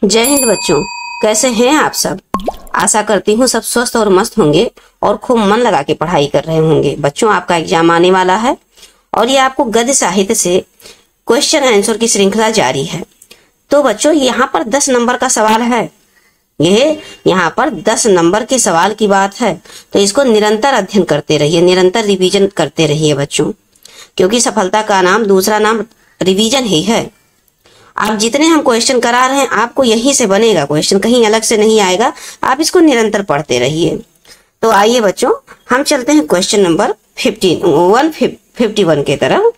जय हिंद बच्चों, कैसे हैं आप सब। आशा करती हूँ सब स्वस्थ और मस्त होंगे और खूब मन लगा के पढ़ाई कर रहे होंगे। बच्चों, आपका एग्जाम आने वाला है और ये आपको गद्य साहित्य से क्वेश्चन आंसर की श्रृंखला जारी है। तो बच्चों, यहाँ पर 10 नंबर का सवाल है। ये यहाँ पर 10 नंबर के सवाल की बात है, तो इसको निरंतर अध्ययन करते रहिए, निरंतर रिवीजन करते रहिए बच्चों, क्योंकि सफलता का नाम, दूसरा नाम रिवीजन ही है। आप जितने हम क्वेश्चन करा रहे हैं, आपको यहीं से बनेगा क्वेश्चन, कहीं अलग से नहीं आएगा। आप इसको निरंतर पढ़ते रहिए। तो आइए बच्चों, हम चलते हैं क्वेश्चन नंबर 151 के तरफ।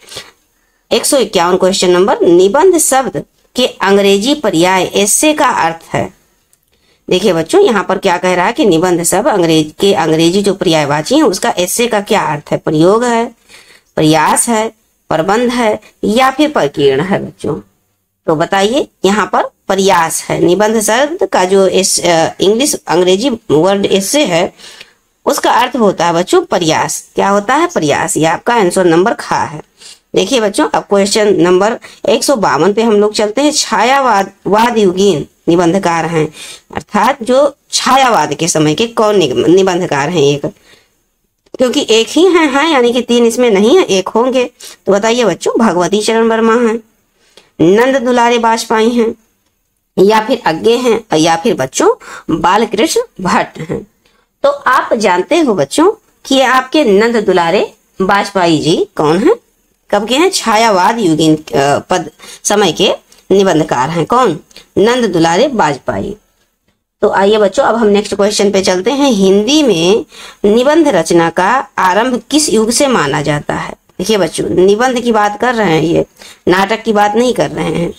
151 क्वेश्चन नंबर, निबंध शब्द के अंग्रेजी पर्याय एसे का अर्थ है। देखिए बच्चों, यहाँ पर क्या कह रहा है कि निबंध शब्द अंग्रेजी जो पर्यायवाची है उसका एसे का क्या अर्थ है। प्रयोग है, प्रयास है, प्रबंध है या फिर प्रकीर्ण है बच्चों। तो बताइए, यहाँ पर प्रयास है। निबंध शब्द का जो इंग्लिश अंग्रेजी वर्ड एसे है उसका अर्थ होता है बच्चों प्रयास। क्या होता है? प्रयास। ये आपका आंसर नंबर खा है। देखिए बच्चों, अब क्वेश्चन नंबर 152 पे हम लोग चलते हैं। छायावाद युगीन निबंधकार हैं, अर्थात जो छायावाद के समय के कौन निबंधकार हैं। एक, क्योंकि एक ही है यानी कि 3 इसमें नहीं है, एक होंगे। तो बताइए बच्चों, भगवती चरण वर्मा हैं, नंद दुलारे बाजपेयी हैं, या फिर अज्ञे हैं, या फिर बच्चों बालकृष्ण भट्ट हैं। तो आप जानते हो बच्चों कि आपके नंद दुलारे बाजपेयी जी कौन हैं, कब के हैं? छायावाद युगीन पद समय के निबंधकार हैं। कौन? नंद दुलारे बाजपेयी। तो आइए बच्चों, अब हम नेक्स्ट क्वेश्चन पे चलते हैं। हिंदी में निबंध रचना का आरंभ किस युग से माना जाता है? देखिए बच्चों, निबंध की बात कर रहे हैं, ये नाटक की बात नहीं कर रहे हैं।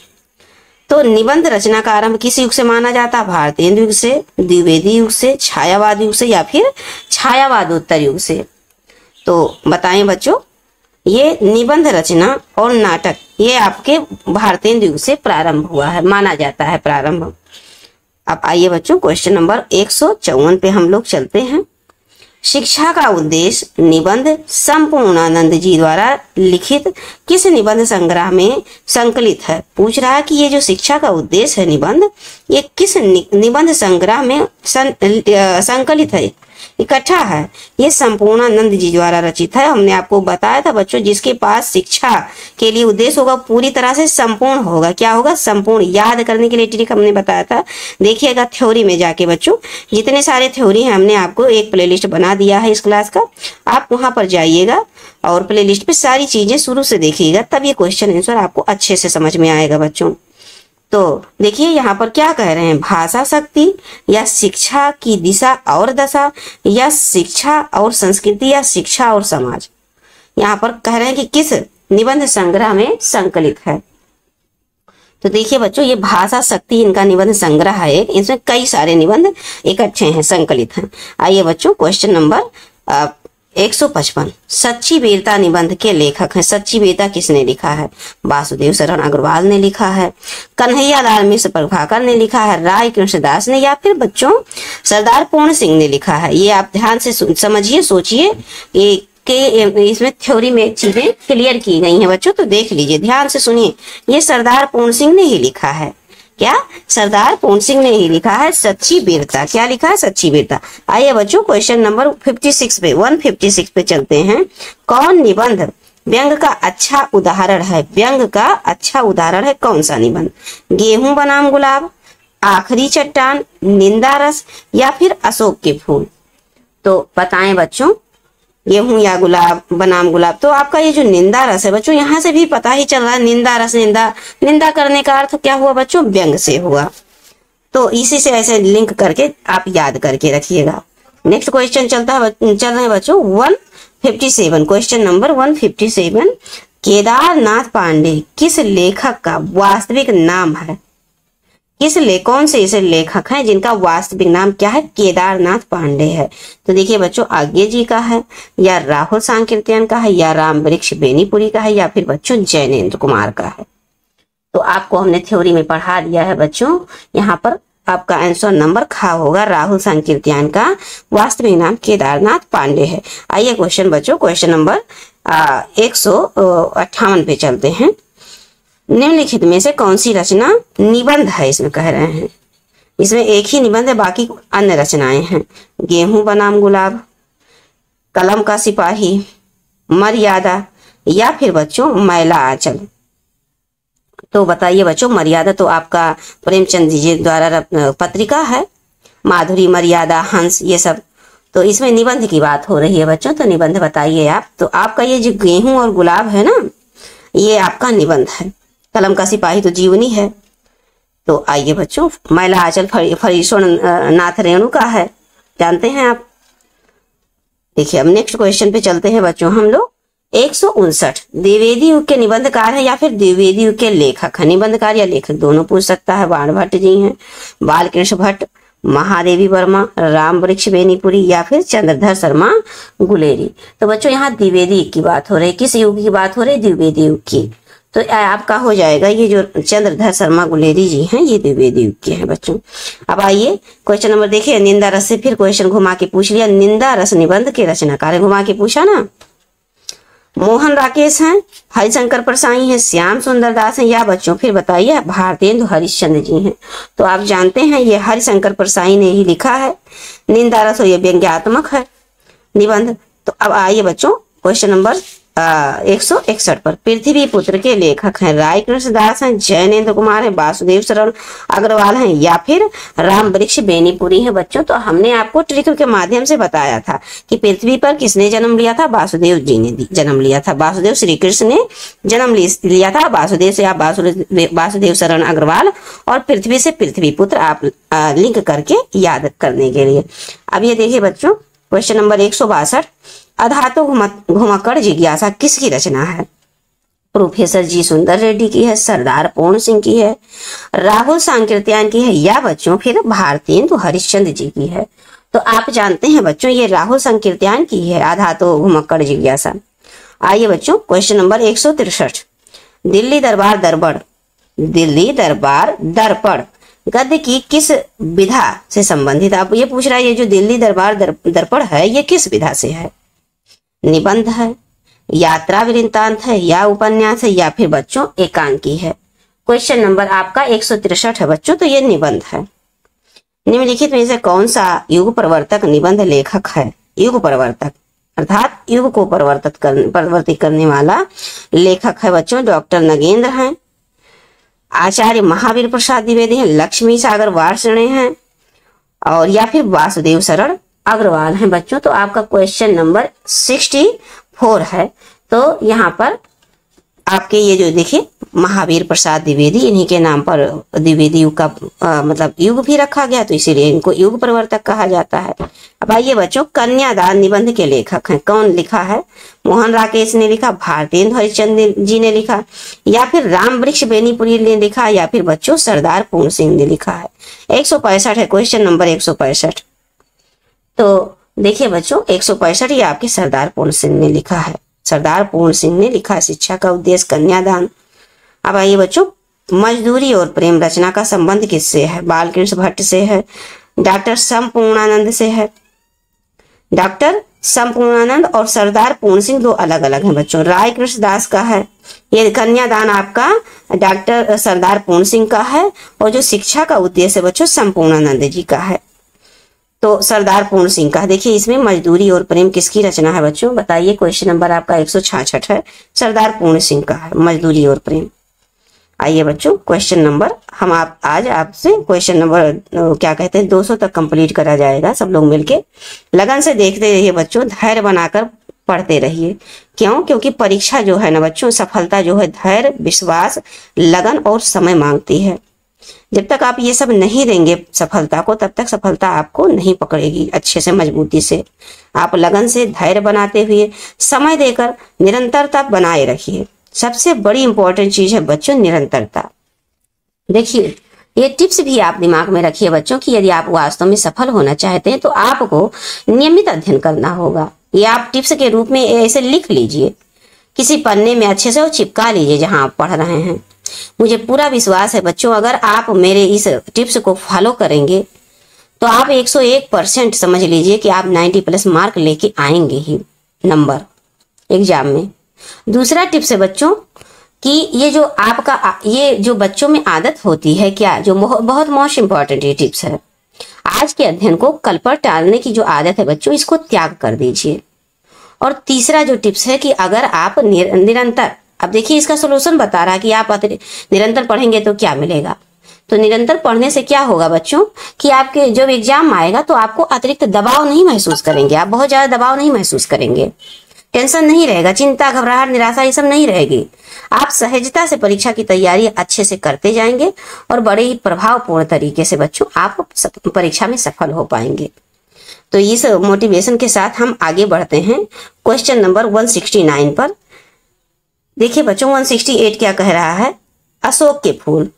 तो निबंध रचना का आरंभ किस युग से माना जाता है? भारतीय युग से, द्विवेदी युग से, छायावाद युग से या फिर छायावादोत्तर युग से। तो बताएं बच्चों, ये निबंध रचना और नाटक ये आपके भारतीय युग से प्रारंभ हुआ है, माना जाता है प्रारंभ। अब आइए बच्चों, क्वेश्चन नंबर 154 पे हम लोग चलते हैं। शिक्षा का उद्देश्य निबंध संपूर्णानंद जी द्वारा लिखित किस निबंध संग्रह में संकलित है? पूछ रहा है कि ये जो शिक्षा का उद्देश्य है निबंध, ये किस निबंध संग्रह में संकलित है, इकट्ठा है। ये संपूर्णानंद जी द्वारा रचित है। हमने आपको बताया था बच्चों, जिसके पास शिक्षा के लिए उद्देश्य होगा पूरी तरह से संपूर्ण होगा। क्या होगा? संपूर्ण। याद करने के लिए ट्रिक हमने बताया था, देखिएगा थ्योरी में जाके बच्चों, जितने सारे थ्योरी हैं हमने आपको एक प्लेलिस्ट बना दिया है इस क्लास का, आप वहां पर जाइएगा और प्लेलिस्ट पे सारी चीजें शुरू से देखिएगा, तब ये क्वेश्चन आंसर आपको अच्छे से समझ में आएगा बच्चों। तो देखिए यहाँ पर क्या कह रहे हैं, भाषा शक्ति या शिक्षा की दिशा और दशा या शिक्षा और संस्कृति या शिक्षा और समाज। यहाँ पर कह रहे हैं कि किस निबंध संग्रह में संकलित है। तो देखिए बच्चों, ये भाषा शक्ति इनका निबंध संग्रह है, इसमें कई सारे निबंध इकट्ठे हैं, संकलित हैं। आइए बच्चों, क्वेश्चन नंबर 155, सच्ची वीरता निबंध के लेखक हैं। सच्ची वीरता किसने लिखा है? वासुदेव शरण अग्रवाल ने लिखा है, कन्हैया लाल मिश्र प्रभाकर ने लिखा है, राय कृष्णदास ने, या फिर बच्चों सरदार पूर्ण सिंह ने लिखा है। ये आप ध्यान से समझिए, सोचिए कि इसमें थ्योरी में चीजें क्लियर की गई हैं बच्चों, तो देख लीजिए, ध्यान से सुनिए। ये सरदार पूर्ण सिंह ने ही लिखा है। क्या? सरदार पूर्ण सिंह ने ही लिखा है सच्ची वीरता। क्या लिखा है? सच्ची वीरता। आइए बच्चों, क्वेश्चन नंबर 156 पे चलते हैं। कौन निबंध व्यंग का अच्छा उदाहरण है? व्यंग का अच्छा उदाहरण है कौन सा निबंध? गेहूं बनाम गुलाब, आखिरी चट्टान, निंदा रस या फिर अशोक के फूल। तो बताएं बच्चों, गेहूं या गुलाब बनाम गुलाब। तो आपका ये जो निंदा रस है बच्चों, यहाँ से भी पता ही चल रहा है, निंदा रस, निंदा करने का अर्थ क्या हुआ बच्चों? व्यंग से हुआ। तो इसी से ऐसे लिंक करके आप याद करके रखिएगा। नेक्स्ट क्वेश्चन चल रहे हैं बच्चों 157, क्वेश्चन नंबर 157। केदारनाथ पांडे किस लेखक का वास्तविक नाम है? कौन से ऐसे लेखक हैं जिनका वास्तविक नाम क्या है? केदारनाथ पांडे है। तो देखिए बच्चों, आज्ञे जी का है, या राहुल सांकृत्यायन का है, या राम वृक्ष बेनीपुरी का है, या फिर बच्चों जैनेन्द्र कुमार का है। तो आपको हमने थ्योरी में पढ़ा दिया है बच्चों, यहाँ पर आपका आंसर नंबर खा होगा। राहुल सांकृत्यायन का वास्तविक नाम केदारनाथ पांडे है। आइए क्वेश्चन बच्चों, क्वेश्चन नंबर 158 पे चलते हैं। निम्नलिखित में से कौन सी रचना निबंध है, इसमें कह रहे हैं। इसमें एक ही निबंध है, बाकी अन्य रचनाएं हैं। गेहूं बनाम गुलाब, कलम का सिपाही, मर्यादा, या फिर बच्चों मैला आंचल। तो बताइए बच्चों, मर्यादा तो आपका प्रेमचंद जी द्वारा पत्रिका है, माधुरी, मर्यादा, हंस, ये सब। तो इसमें निबंध की बात हो रही है बच्चों, तो निबंध बताइए आप। तो आपका ये जो गेहूं और गुलाब है ना, ये आपका निबंध है। कलम का सिपाही तो जीवनी है। तो आइए बच्चों, मैला आंचल फरीश्वर नाथ रेणु का है, जानते हैं आप। देखिए अब नेक्स्ट क्वेश्चन पे चलते हैं बच्चों हम लोग। 159 द्विवेदी युग के निबंधकार है या फिर द्विवेदी युग के लेखक है। निबंधकार या लेखक दोनों पूछ सकता है। बाण भट्ट जी हैं, बालकृष्ण भट्ट, महादेवी वर्मा, राम वृक्ष बेनीपुरी, या फिर चंद्रधर शर्मा गुलेरी। तो बच्चों यहाँ द्विवेदी युग की बात हो रही है। किस युग की बात हो रही है? द्विवेदी युग की। तो आपका हो जाएगा ये जो चंद्रधर शर्मा गुलेरी जी हैं, ये द्विवेदी युग के हैं बच्चों। अब आइए क्वेश्चन नंबर देखिए। निंदा रस से फिर क्वेश्चन घुमा के पूछ लिया। निंदा रस निबंध के रचनाकार है, घुमा के पूछा ना। मोहन राकेश हैं, हरिशंकर परसाई हैं, श्याम सुंदर दास हैं, या बच्चों फिर बताइए भारतेंदु हरिश्चंद्र जी हैं। तो आप जानते हैं ये हरिशंकर परसाई ने ही लिखा है निंदा रस, ये व्यंग्यात्मक है निबंध। तो अब आइए बच्चों क्वेश्चन नंबर 161 पर। पृथ्वी पुत्र के लेखक हैं राय कृष्ण दास हैं, जैनेन्द्र कुमार हैं, वासुदेव शरण अग्रवाल हैं, या फिर राम वृक्ष बेनीपुरी हैं बच्चों। तो हमने आपको ट्रिक के माध्यम से बताया था कि पृथ्वी पर किसने जन्म लिया था? वासुदेव जी ने जन्म लिया था। वासुदेव श्री कृष्ण ने जन्म लिया था। वासुदेव से आप वासुदेव शरण अग्रवाल और पृथ्वी से पृथ्वी पुत्र आप लिंक करके याद करने के लिए। अब ये देखिए बच्चों क्वेश्चन नंबर 162। अधातु घुमक्कड़ जिज्ञासा किसकी रचना है? प्रोफेसर जी सुंदर रेड्डी की है, सरदार पूर्ण सिंह की है, राहुल सांकृत्यायन की है, या बच्चों फिर भारतेंदु हरिश्चंद्र जी की है। तो आप जानते हैं बच्चों ये राहुल सांकृत्यायन की है अधातु घुमक्कड़ जिज्ञासा। आइए बच्चों क्वेश्चन नंबर 163। दिल्ली दरबार दर्पण गद्य की किस विधा से संबंधित? आप ये पूछ रहा है ये जो दिल्ली दरबार दर्पण है ये किस विधा से है? निबंध है, यात्रा वृत्तांत है, या उपन्यास है, या फिर बच्चों एकांकी है। क्वेश्चन नंबर आपका 163 है बच्चों, तो ये निबंध है। निम्नलिखित में से कौन सा युग प्रवर्तक निबंध लेखक है? युग प्रवर्तक अर्थात युग को परिवर्तित करने वाला लेखक है बच्चों डॉक्टर नगेंद्र हैं, आचार्य महावीर प्रसाद द्विवेदी हैं, लक्ष्मी सागर वार्ष्णेय हैं, और या फिर वासुदेव शरण अग्रवाल हैं बच्चों। तो आपका क्वेश्चन नंबर 64 है। तो यहाँ पर आपके ये जो देखिए महावीर प्रसाद द्विवेदी, इन्हीं के नाम पर द्विवेदी युग का मतलब युग भी रखा गया, तो इसीलिए इनको युग प्रवर्तक कहा जाता है। अब आइए बच्चों कन्यादान निबंध के लेखक हैं, कौन लिखा है? मोहन राकेश ने लिखा, भारतेंदु हरिश्चंद्र जी ने लिखा, या फिर राम वृक्ष बेनीपुरी ने लिखा, या फिर बच्चों सरदार पूर्ण सिंह ने लिखा है। 165 है क्वेश्चन नंबर 165। तो देखिए बच्चों 165 ये आपके सरदार पूर्ण सिंह ने लिखा है। सरदार पूर्ण सिंह ने लिखा है शिक्षा का उद्देश्य कन्यादान। अब आइए बच्चों मजदूरी और प्रेम रचना का संबंध किससे है? बालकृष्ण भट्ट से है, डॉक्टर संपूर्णानंद से है। डॉक्टर संपूर्णानंद और सरदार पूर्ण सिंह दो अलग अलग हैं बच्चों। राय कृष्ण दास का है ये कन्यादान, आपका डॉक्टर सरदार पूर्ण सिंह का है, और जो शिक्षा का उद्देश्य बच्चों संपूर्णानंद जी का है। तो सरदार पूर्ण सिंह का देखिए इसमें मजदूरी और प्रेम किसकी रचना है बच्चों? बताइए क्वेश्चन नंबर आपका 166 है, सरदार पूर्ण सिंह का है मजदूरी और प्रेम। आइए बच्चों क्वेश्चन नंबर हम आज आपसे क्वेश्चन नंबर क्या कहते हैं 200 तक कंप्लीट करा जाएगा। सब लोग मिलके लगन से देखते रहिए बच्चों, धैर्य बनाकर पढ़ते रहिए। क्यों? क्योंकि परीक्षा जो है ना बच्चों, सफलता जो है धैर्य, विश्वास, लगन और समय मांगती है। जब तक आप ये सब नहीं देंगे सफलता को, तब तक सफलता आपको नहीं पकड़ेगी अच्छे से मजबूती से। आप लगन से धैर्य बनाते हुए समय देकर निरंतरता बनाए रखिए। सबसे बड़ी इंपॉर्टेंट चीज है बच्चों निरंतरता। देखिए ये टिप्स भी आप दिमाग में रखिए बच्चों कि यदि आप वास्तव में सफल होना चाहते हैं तो आपको नियमित अध्ययन करना होगा। ये आप टिप्स के रूप में ऐसे लिख लीजिए, किसी पन्ने में अच्छे से चिपका लीजिए जहां आप पढ़ रहे हैं। मुझे पूरा विश्वास है बच्चों अगर आप मेरे इस टिप्स को फॉलो करेंगे तो आप 101% समझ लीजिए कि आप 90+ मार्क लेके आएंगे ही नंबर एग्जाम में। दूसरा टिप्स है बच्चों कि ये जो आपका ये जो बच्चों में आदत होती है क्या, जो बहुत मोस्ट इंपॉर्टेंट ये टिप्स है, आज के अध्ययन को कल पर टालने की जो आदत है बच्चों, इसको त्याग कर दीजिए। और तीसरा जो टिप्स है कि अगर आप निरंतर, अब देखिए इसका सोल्यूशन बता रहा है कि आप निरंतर पढ़ेंगे तो क्या मिलेगा। तो निरंतर पढ़ने से क्या होगा बच्चों कि आपके जब एग्जाम आएगा तो आपको अतिरिक्त दबाव नहीं महसूस करेंगे, आप बहुत ज्यादा दबाव नहीं महसूस करेंगे, टेंशन नहीं रहेगा, चिंता घबराहट निराशा ये सब नहीं रहेगी। आप सहजता से परीक्षा की तैयारी अच्छे से करते जाएंगे और बड़े ही प्रभावपूर्ण तरीके से बच्चों आप परीक्षा में सफल हो पाएंगे। तो इस मोटिवेशन के साथ हम आगे बढ़ते हैं क्वेश्चन नंबर 169 पर। देखिए बच्चों 168 क्या कह रहा है, अशोक के फूल।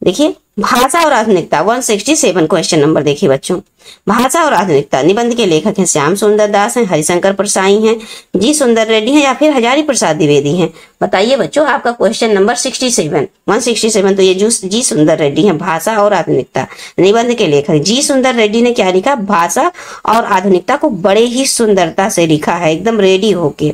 देखिए भाषा और आधुनिकता 167 क्वेश्चन नंबर। देखिए बच्चों भाषा और आधुनिकता, निबंध के लेखक हैं श्याम सुंदर दास हैं, हरिशंकर परसाई हैं, जी सुंदर रेड्डी हैं या फिर हजारी प्रसाद द्विवेदी हैं। बताइए बच्चों आपका क्वेश्चन नंबर 167 तो ये जी सुंदर रेड्डी हैं। भाषा और आधुनिकता, निबंध के लेखक जी सुंदर रेड्डी ने क्या लिखा, भाषा और आधुनिकता को बड़े ही सुंदरता से लिखा है, एकदम रेडी होके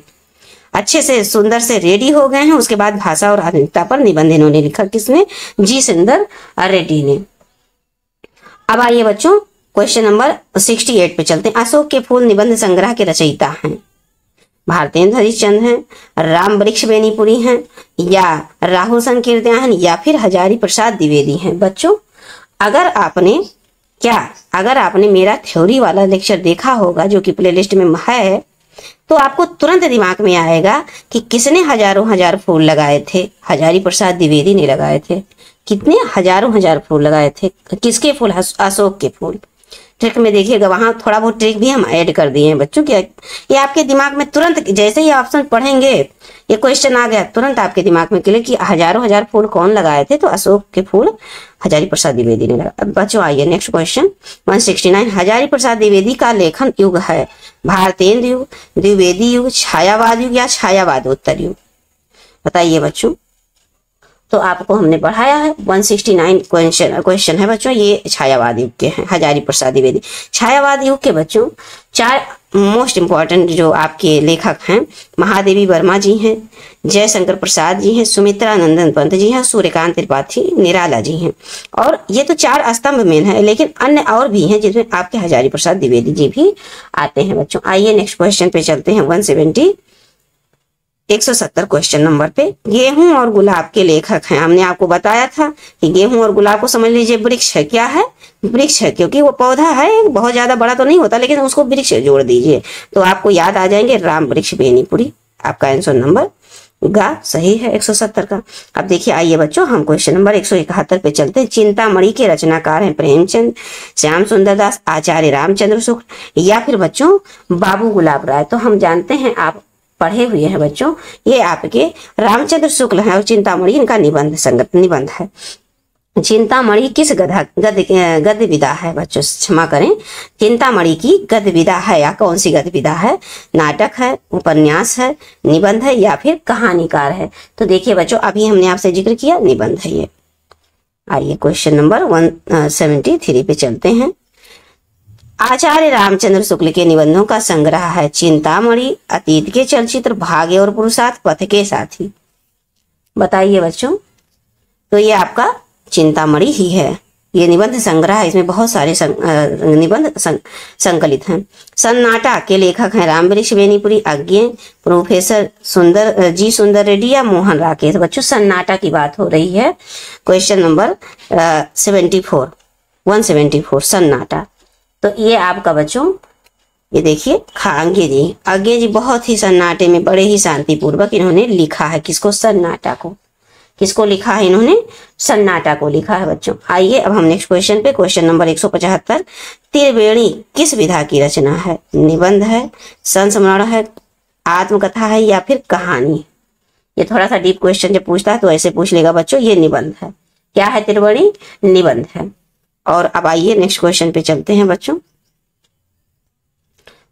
अच्छे से सुंदर से रेडी हो गए हैं। उसके बाद भाषा और आधुनिकता पर निबंध इन्होंने लिखा, किसने, जी सुंदर रेड्डी ने। अब आइए बच्चों क्वेश्चन नंबर 68 पे चलते हैं। अशोक के फूल निबंध संग्रह के रचयिता हैं भारतेंद्र हरिश्चंद्र हैं, राम वृक्ष बेनीपुरी हैं या राहुल संकीर्त्यायन या फिर हजारी प्रसाद द्विवेदी हैं। बच्चों अगर आपने मेरा थ्योरी वाला लेक्चर देखा होगा जो कि प्लेलिस्ट में है, तो आपको तुरंत दिमाग में आएगा कि किसने हजार फूल लगाए थे, हजारी प्रसाद द्विवेदी ने लगाए थे। कितने, हजार फूल लगाए थे। किसके फूल, अशोक के फूल। ट्रिक में देखिएगा वहां थोड़ा बहुत ट्रिक भी हम ऐड कर दिए हैं बच्चों। क्या ये आपके दिमाग में तुरंत, जैसे ही ऑप्शन पढ़ेंगे ये क्वेश्चन आ गया, तुरंत आपके दिमाग में क्लिक कि हजार फूल कौन लगाए थे, तो अशोक के फूल हजारी प्रसाद द्विवेदी ने लगाया। अब बच्चों आइए नेक्स्ट क्वेश्चन 169। हजारी प्रसाद द्विवेदी का लेखन युग है भारतेंद्र युग, द्विवेदी युग, छायावाद युग या छायावादोत्तर युग। बताइए बच्चों। तो आपको हमने पढ़ाया है 169 क्वेश्चन है बच्चों, ये छायावाद युग के हैं, हजारी प्रसाद द्विवेदी। छायावाद युग के बच्चों 4 मोस्ट इंपॉर्टेंट जो आपके लेखक हैं, महादेवी वर्मा जी हैं, जयशंकर प्रसाद जी हैं, सुमित्रा नंदन पंत जी हैं, सूर्यकांत त्रिपाठी निराला जी हैं। और ये तो 4 स्तंभ में है, लेकिन अन्य और भी हैं जिसमें आपके हजारी प्रसाद द्विवेदी जी भी आते हैं बच्चों। आइए नेक्स्ट क्वेश्चन पे चलते हैं 170 क्वेश्चन नंबर पे। गेहूं और गुलाब के लेखक हैं। हमने आपको बताया था कि गेहूं और गुलाब को समझ लीजिए वृक्ष है। क्या है, वृक्ष है, क्योंकि वो पौधा है, बहुत ज्यादा बड़ा तो नहीं होता, लेकिन उसको वृक्ष जोड़ दीजिए तो आपको याद आ जाएंगे राम वृक्ष बेनीपुरी। आपका आंसर नंबर गा सही है 170 का। अब देखिए आइए बच्चों हम क्वेश्चन नंबर 171 पे चलते हैं। चिंतामणि के रचनाकार हैं प्रेमचंद, श्याम सुंदर दास, आचार्य रामचंद्र शुक्ल या फिर बच्चों बाबू गुलाब राय। तो हम जानते हैं, आप पढ़े हुए हैं बच्चों, ये आपके रामचंद्र शुक्ल हैं और चिंतामणि इनका निबंध है। चिंतामणि किस गद्य विधा है बच्चों, क्षमा करें, चिंतामणि की गद्य विधा है या कौन सी गद्य विधा है, नाटक है, उपन्यास है, निबंध है या फिर कहानीकार है। तो देखिए बच्चों अभी हमने आपसे जिक्र किया निबंध है ये। आइए क्वेश्चन नंबर 173 पे चलते हैं। आचार्य रामचंद्र शुक्ल के निबंधों का संग्रह है चिंतामणि, अतीत के चलचित्र, भाग्य और पुरुषार्थ, पथ के साथी। बताइए बच्चों। तो ये आपका चिंतामणि ही है, ये निबंध संग्रह है, इसमें बहुत सारे निबंध संकलित हैं। सन्नाटा के लेखक हैं राम वृक्ष बेनीपुरी, अज्ञे, प्रोफेसर जी सुंदर रेड्डी या मोहन राकेश। बच्चों सन्नाटा की बात हो रही है। क्वेश्चन नंबर 174 सन्नाटा। तो ये आपका बच्चों ये देखिए अज्ञे जी बहुत ही सन्नाटे में बड़े ही शांतिपूर्वक इन्होंने लिखा है। किसको, सन्नाटा को। किसको लिखा है इन्होंने, सन्नाटा को लिखा है बच्चों। आइए अब हम नेक्स्ट क्वेश्चन पे, क्वेश्चन नंबर 175। त्रिवेणी किस विधा की रचना है, निबंध है, संस्मरण है, आत्मकथा है या फिर कहानी। ये थोड़ा सा डीप क्वेश्चन जब पूछता है तो ऐसे पूछ लेगा बच्चों, ये निबंध है। क्या है त्रिवेणी, निबंध है। और अब आइए नेक्स्ट क्वेश्चन पे चलते हैं बच्चों।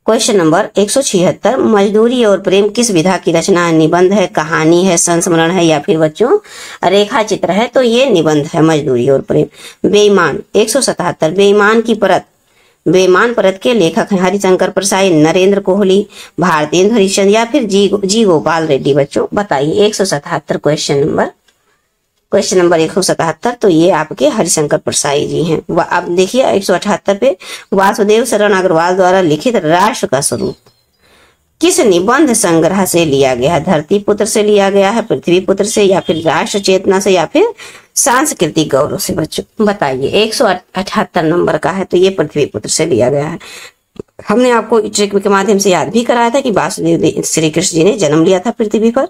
Question number 176। मजदूरी और प्रेम किस विधा की रचना है, निबंध है, कहानी है, संस्मरण है या फिर बच्चों रेखा चित्र है। तो ये निबंध है मजदूरी और प्रेम। बेईमान 177। बेईमान की परत बेईमान परत के लेखक हैं हरिशंकर प्रसाद, नरेंद्र कोहली, भारतेंदु हरिश्चंद्र या फिर जी गोपाल रेड्डी। बच्चों बताइए 177 क्वेश्चन नंबर 177, तो ये आपके हरिशंकर प्रसाद जी हैं। अब देखिए 178 पे, वासुदेव शरण अग्रवाल द्वारा लिखित राष्ट्र का स्वरूप किस निबंध संग्रह से लिया गया है? धरती पुत्र से लिया गया है, पृथ्वी पुत्र से, या फिर राष्ट्र चेतना से, या फिर सांस्कृतिक गौरव से? बच्चों बताइए 178 नंबर का है, तो ये पृथ्वी पुत्र से लिया गया है। हमने आपको ट्रिक के माध्यम से याद भी कराया था कि वासुदेव श्री कृष्ण जी ने जन्म लिया था पृथ्वी पर।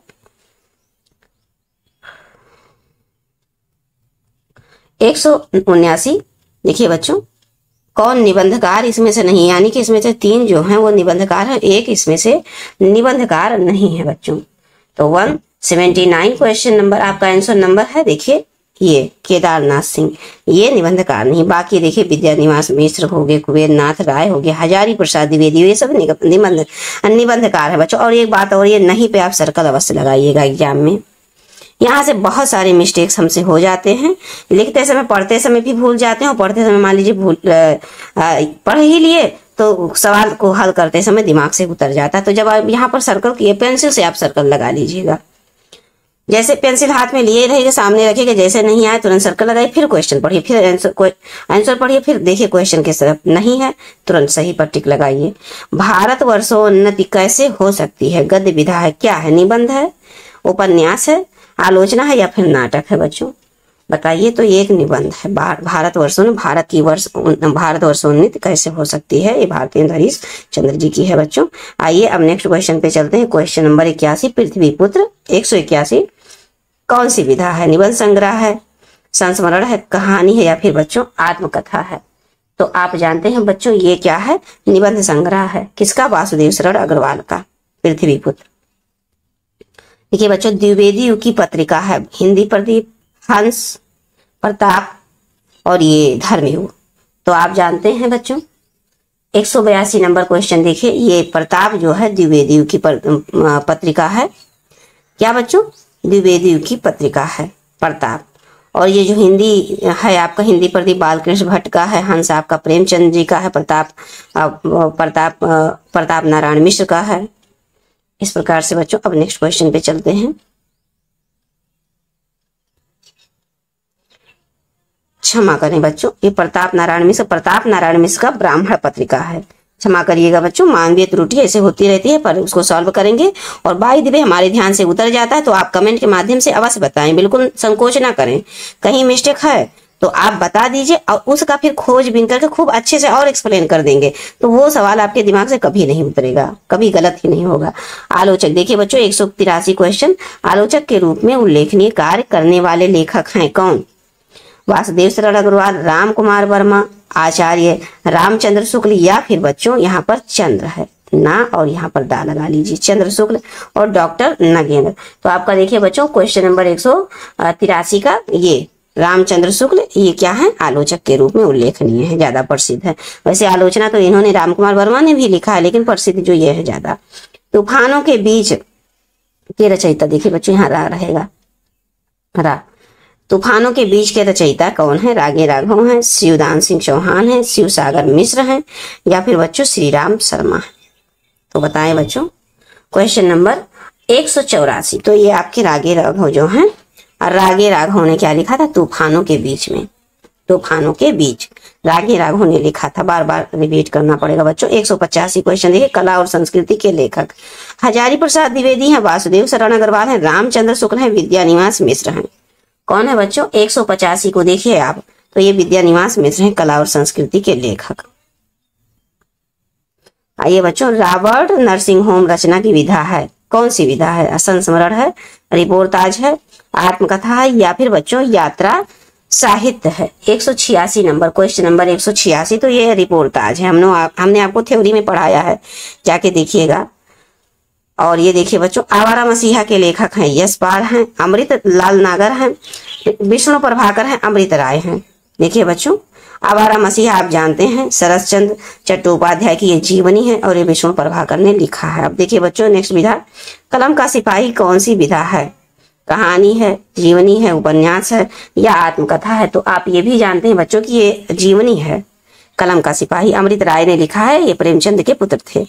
179 देखिए बच्चों, कौन निबंधकार इसमें से नहीं, यानी कि इसमें से 3 जो हैं वो निबंधकार है, एक इसमें से निबंधकार नहीं है बच्चों। तो 179 क्वेश्चन नंबर आपका आंसर नंबर है। देखिए ये केदारनाथ सिंह, ये निबंधकार नहीं। बाकी देखिए विद्यानिवास मिश्र हो गए, कुबेर नाथ राय हो गए, हजारी प्रसाद द्विवेदी, ये सब निबंधकार है बच्चों। और एक बात और, ये नहीं पे आप सर्कल अवश्य लगाइएगा एग्जाम में। यहाँ से बहुत सारे मिस्टेक्स हमसे हो जाते हैं, लिखते समय पढ़ते समय भी भूल जाते हैं, और पढ़ते समय मान लीजिए पढ़ ही लिए तो सवाल को हल करते समय दिमाग से उतर जाता है। तो जब आप यहाँ पर सर्कल किए, पेंसिल से आप सर्कल लगा लीजिएगा। जैसे पेंसिल हाथ में लिए रहेगा, सामने रखिएगा, जैसे नहीं आए तुरंत सर्कल लगाइए, फिर क्वेश्चन पढ़िए, फिर आंसर पढ़िए, फिर देखिए क्वेश्चन के तरफ नहीं है तुरंत सही पर टिक लगाइए। भारतवर्षोन्नति कैसे हो सकती है? गद्य विधा है, क्या है? निबंध है, उपन्यास है, आलोचना है, या फिर नाटक है? बच्चों बताइए। तो ये एक निबंध है। भारतवर्षोन्नति कैसे हो सकती है, ये भारतेंदु हरिश्चंद्र जी की है बच्चों। आइए अब नेक्स्ट क्वेश्चन पे चलते हैं। क्वेश्चन नंबर 81, पृथ्वी पुत्र। 181 कौन सी विधा है? निबंध संग्रह है, संस्मरण है, कहानी है, या फिर बच्चों आत्मकथा है? तो आप जानते हैं बच्चों ये क्या है? निबंध संग्रह है। किसका? वासुदेव शरण अग्रवाल का पृथ्वी पुत्र। देखिए बच्चों, द्विवेदी युग की पत्रिका है, हिंदी प्रदीप, हंस, प्रताप और ये धर्मयुग। तो आप जानते हैं बच्चों 182 नंबर क्वेश्चन देखिए, ये प्रताप जो है द्विवेदी युग की पत्रिका है। क्या बच्चों? द्विवेदी युग की पत्रिका है प्रताप। और ये जो हिंदी है आपका, हिंदी प्रदीप बालकृष्ण भट्ट का है, हंस आपका प्रेमचंद जी का है, प्रताप नारायण मिश्र का है। इस प्रकार से बच्चों अब नेक्स्ट क्वेश्चन पे चलते हैं। क्षमा करें बच्चों, ये प्रताप नारायण मिश्र का ब्राह्मण पत्रिका है। क्षमा करिएगा बच्चों, मानवीय त्रुटि ऐसे होती रहती है, पर उसको सॉल्व करेंगे। और बाय द वे हमारे ध्यान से उतर जाता है तो आप कमेंट के माध्यम से अवश्य बताएं, बिल्कुल संकोच ना करें। कहीं मिस्टेक है तो आप बता दीजिए, और उसका फिर खोजबीन करके खूब अच्छे से और एक्सप्लेन कर देंगे, तो वो सवाल आपके दिमाग से कभी नहीं उतरेगा, कभी गलत ही नहीं होगा। आलोचक देखिए बच्चों 183 क्वेश्चन, आलोचक के रूप में उल्लेखनीय कार्य करने वाले लेखक हैं कौन? वासुदेव शरण अग्रवाल, राम कुमार वर्मा, आचार्य रामचंद्र शुक्ल, या फिर बच्चों यहाँ पर चंद्र है ना, और यहाँ पर दा लगा लीजिए, चंद्र शुक्ल और डॉक्टर नगेंद्र। तो आपका देखिए बच्चों क्वेश्चन नंबर 183 का ये रामचंद्र शुक्ल, ये क्या है? आलोचक के रूप में उल्लेखनीय है, ज्यादा प्रसिद्ध है। वैसे आलोचना तो इन्होंने राम कुमार वर्मा ने भी लिखा है, लेकिन प्रसिद्ध जो ये है ज्यादा। तूफानों के बीच के रचयिता देखिए बच्चों यहाँ रहेगा रा। तूफानों के बीच के रचयिता कौन है? रागे राघव हैं, शिवदान सिंह चौहान हैं, शिव सागर मिश्र हैं, या फिर बच्चों श्री राम शर्मा है? तो बताएं बच्चों। क्वेश्चन नंबर 184, तो ये आपके रागे राघव जो हैं, और रागे राघव ने क्या लिखा था? तूफानों के बीच में, तूफानों के बीच रागे राघव ने लिखा था। बार बार रिपीट करना पड़ेगा बच्चों। 185 क्वेश्चन देखिए, कला और संस्कृति के लेखक हजारी प्रसाद द्विवेदी हैं, वासुदेव शरण अग्रवाल हैं, रामचंद्र शुक्ल हैं, विद्यानिवास मिश्र हैं। कौन है बच्चों? 185 को देखिए आप, तो ये विद्यानिवास मिश्र हैं, कला और संस्कृति के लेखक। आइए बच्चों, रॉबर्ट नर्सिंग होम रचना की विधा है, कौन सी विधा है? संस्मरण है, रिपोर्टाज है, आत्मकथा है, या फिर बच्चों यात्रा साहित्य है? 186 नंबर क्वेश्चन नंबर 186, तो ये रिपोर्टाज है। हमने आपको थ्योरी में पढ़ाया है, जाके देखिएगा। और ये देखिए बच्चों, आवारा मसीहा के लेखक हैं यशपाल हैं, अमृत लाल नागर हैं, विष्णु प्रभाकर हैं, अमृत राय हैं। देखिए बच्चों, आवारा मसीहा आप जानते हैं शरद चंद्र चट्टोपाध्याय की ये जीवनी है, और ये विष्णु प्रभाकर ने लिखा है। अब देखिए बच्चों नेक्स्ट विधा, कलम का सिपाही कौन सी विधा है? कहानी है, जीवनी है, उपन्यास है, या आत्मकथा है? तो आप ये भी जानते हैं बच्चों की ये जीवनी है, कलम का सिपाही अमृत राय ने लिखा है, ये प्रेमचंद के पुत्र थे।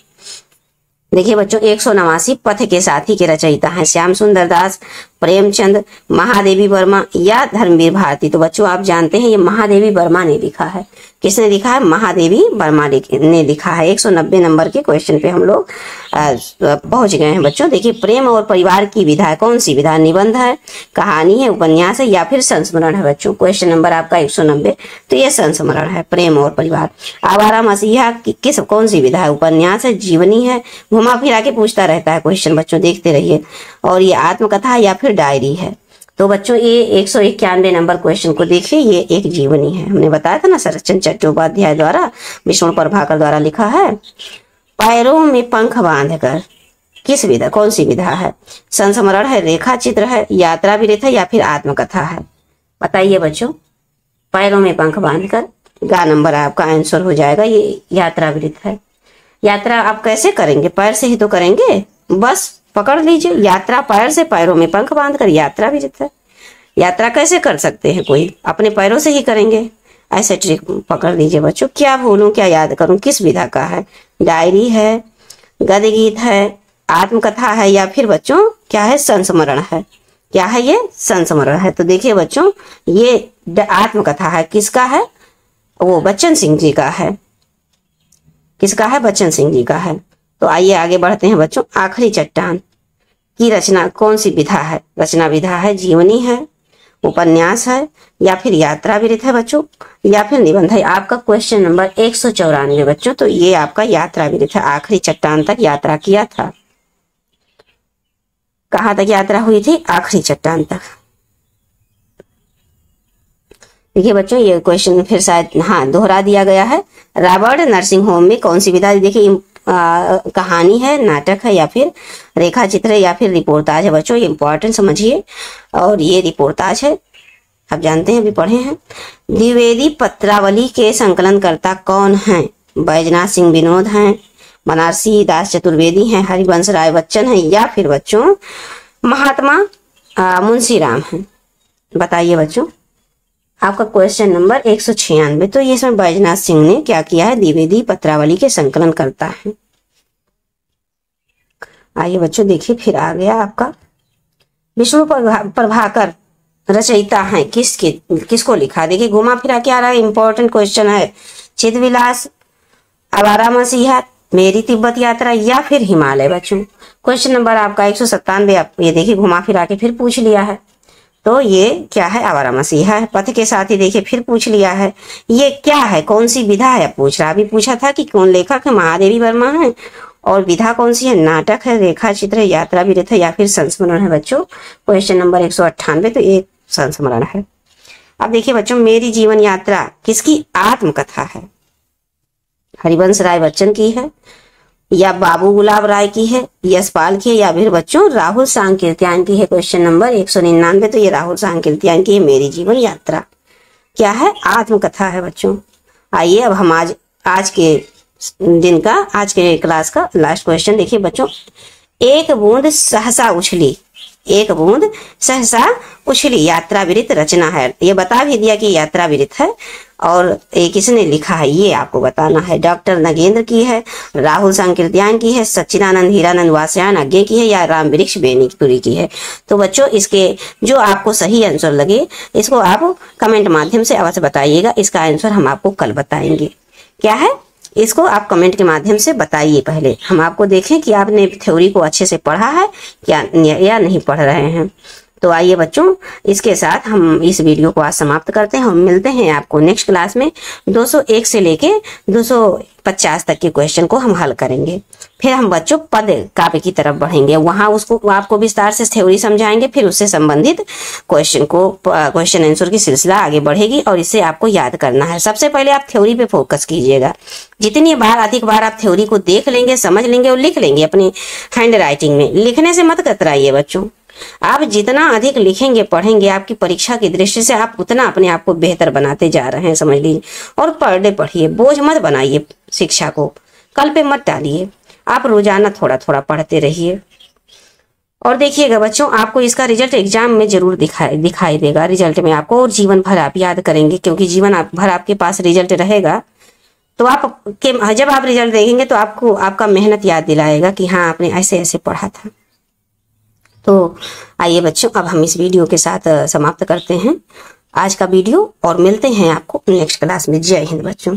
देखिए बच्चों 189 पथ के साथी के रचयिता हैं श्याम सुंदर दास, प्रेमचंद, महादेवी वर्मा या धर्मवीर भारती। तो बच्चों आप जानते हैं ये महादेवी वर्मा ने लिखा है। किसने लिखा है? महादेवी वर्मा ने लिखा है। 190 नंबर के क्वेश्चन पे हम लोग पहुंच गए हैं बच्चों। देखिए प्रेम और परिवार की विधा कौन सी विधा? निबंध है, कहानी है, उपन्यास है या फिर संस्मरण है बच्चों। क्वेश्चन नंबर आपका 190, तो ये संस्मरण है, प्रेम और परिवार। आवारा मसीहा किस कौन सी विधा है? उपन्यास है, जीवनी है, घुमा फिरा के पूछता रहता है क्वेश्चन बच्चों, देखते रहिए। और ये आत्मकथा या फिर डायरी है। तो बच्चों ये 191 नंबर क्वेश्चन को देखिए, ये एक जीवनी है। हमने बताया था ना शरतचंद्र चट्टोपाध्याय द्वारा, विष्णु प्रभाकर द्वारा लिखा है। पैरों में पंख बांधकर किस विधा कौन सी विधा है? संस्मरण है, रेखा चित्र है, यात्रा विरत है या फिर आत्मकथा है? बताइए बच्चों। पैरों में पंख बांधकर गा नंबर आपका आंसर हो जाएगा, ये यात्रा विरत है। यात्रा आप कैसे करेंगे? पैर से ही तो करेंगे, बस पकड़ लीजिए। यात्रा पैर से, पैरों में पंख बांधकर यात्रा विरत है। यात्रा कैसे कर सकते हैं? कोई अपने पैरों से ही करेंगे, ऐसे ट्रिक पकड़ लीजिए बच्चों। क्या भूलूं क्या याद करूं किस विधा का है? डायरी है, गद्य गीत है, आत्मकथा है या फिर बच्चों क्या है? संस्मरण है। क्या है ये? संस्मरण है। तो देखिए बच्चों ये आत्मकथा है। किसका है? वो बच्चन सिंह जी का है। किसका है? बच्चन सिंह जी का है। तो आइए आगे बढ़ते हैं बच्चों। आखिरी चट्टान की रचना कौन सी विधा है? रचना विधा है, जीवनी है, उपन्यास है या फिर यात्रा विरत है बच्चों, या फिर निबंध है। आपका क्वेश्चन नंबर 194 बच्चों, तो ये आपका यात्रा विरत है। आखिरी चट्टान तक यात्रा किया था। कहाँ तक यात्रा हुई थी? आखिरी चट्टान तक। देखिए बच्चों ये क्वेश्चन फिर शायद हाँ दोहरा दिया गया है। रॉबर्ट नर्सिंग होम में कौन सी विधा? देखिए कहानी है, नाटक है या फिर रेखा चित्र है या फिर रिपोर्टाज है बच्चों। ये इंपॉर्टेंट समझिए। और ये रिपोर्टाज है, आप जानते हैं, अभी पढ़े हैं। द्विवेदी पत्रावली के संकलनकर्ता कौन हैं? बैजनाथ सिंह विनोद हैं, बनारसी दास चतुर्वेदी हैं, हरिवंश राय बच्चन हैं या फिर बच्चों महात्मा मुंशीराम हैं? बताइए बच्चों। आपका क्वेश्चन नंबर 196, तो ये इसमें बैजनाथ सिंह ने क्या किया है? द्विवेदी पत्रावली के संकलन करता है। आइए बच्चों देखिए फिर आ गया आपका विष्णु प्रभाकर रचयिता है, किसको लिखा? देखिए घुमा फिरा के आ रहा है, इंपॉर्टेंट क्वेश्चन है। चिदविलास, आवारा मसीहा, मेरी तिब्बत यात्रा या फिर हिमालय बच्चों। क्वेश्चन नंबर आपका 197, आप ये देखिए घुमा फिरा के फिर पूछ लिया है। तो ये क्या है? आवारा मसीहा है। पथ के साथ ही देखिए फिर पूछ लिया है। ये क्या है? कौन सी विधा है? पूछ रहा, अभी पूछा था कि कौन लेखक है? महादेवी वर्मा है। और विधा कौन सी है? नाटक है, रेखा चित्र है, यात्रा विरत है या फिर संस्मरण है बच्चों। क्वेश्चन नंबर 198, तो ये संस्मरण है। अब देखिए बच्चों मेरी जीवन यात्रा किसकी आत्मकथा है? हरिवंश राय बच्चन की है या बाबू गुलाब राय की है, यशपाल की है या फिर बच्चों राहुल सांकीर्त्यायन की है? क्वेश्चन नंबर 199, तो ये राहुल सांकीर्त्यायन की है मेरी जीवन यात्रा। क्या है? आत्मकथा है बच्चों। आइए अब हम आज के दिन का, आज के क्लास का लास्ट क्वेश्चन देखिए बच्चों। एक बूंद सहसा उछली, एक बूंद सहसा उछली यात्रा विरत रचना है। ये बता भी दिया कि यात्रा विरत है। और ये किसने लिखा है ये आपको बताना है। डॉक्टर नगेंद्र की है, राहुल सांकीर्त्यायन की है, सच्चिदानंद हीरानंद वासयान अज्ञे की है या राम वृक्ष बेनीपुरी की है? तो बच्चों इसके जो आपको सही आंसर लगे इसको आप कमेंट माध्यम से अवश्य बताइएगा। इसका आंसर हम आपको कल बताएंगे। क्या है? इसको आप कमेंट के माध्यम से बताइए। पहले हम आपको देखें कि आपने थ्योरी को अच्छे से पढ़ा है क्या या नहीं पढ़ रहे हैं। तो आइए बच्चों इसके साथ हम इस वीडियो को आज समाप्त करते हैं। हम मिलते हैं आपको नेक्स्ट क्लास में। 201 से लेके 250 तक के क्वेश्चन को हम हल करेंगे। फिर हम बच्चों पद काव्य की तरफ बढ़ेंगे, वहां उसको आपको विस्तार से थ्योरी समझाएंगे। फिर उससे संबंधित क्वेश्चन आंसर की सिलसिला आगे बढ़ेगी और इसे आपको याद करना है। सबसे पहले आप थ्योरी पे फोकस कीजिएगा। जितनी बार अधिक बार आप थ्योरी को देख लेंगे, समझ लेंगे और लिख लेंगे अपनी हैंड राइटिंग में। लिखने से मत कतराइए बच्चों। आप जितना अधिक लिखेंगे पढ़ेंगे आपकी परीक्षा की दृष्टि से आप उतना अपने आप को बेहतर बनाते जा रहे हैं, समझ लीजिए। और पर डे पढ़िए, बोझ मत बनाइए शिक्षा को, कल पे मत डालिए। आप रोजाना थोड़ा थोड़ा पढ़ते रहिए। और देखिएगा बच्चों आपको इसका रिजल्ट एग्जाम में जरूर दिखाई देगा। रिजल्ट में आपको और जीवन भर आप याद करेंगे, क्योंकि जीवन भर आपके पास रिजल्ट रहेगा। तो आप के जब आप रिजल्ट देखेंगे तो आपको आपका मेहनत याद दिलाएगा कि हाँ आपने ऐसे ऐसे पढ़ा था। तो आइए बच्चों, अब हम इस वीडियो के साथ समाप्त करते हैं आज का वीडियो और मिलते हैं आपको नेक्स्ट क्लास में। जय हिंद बच्चों।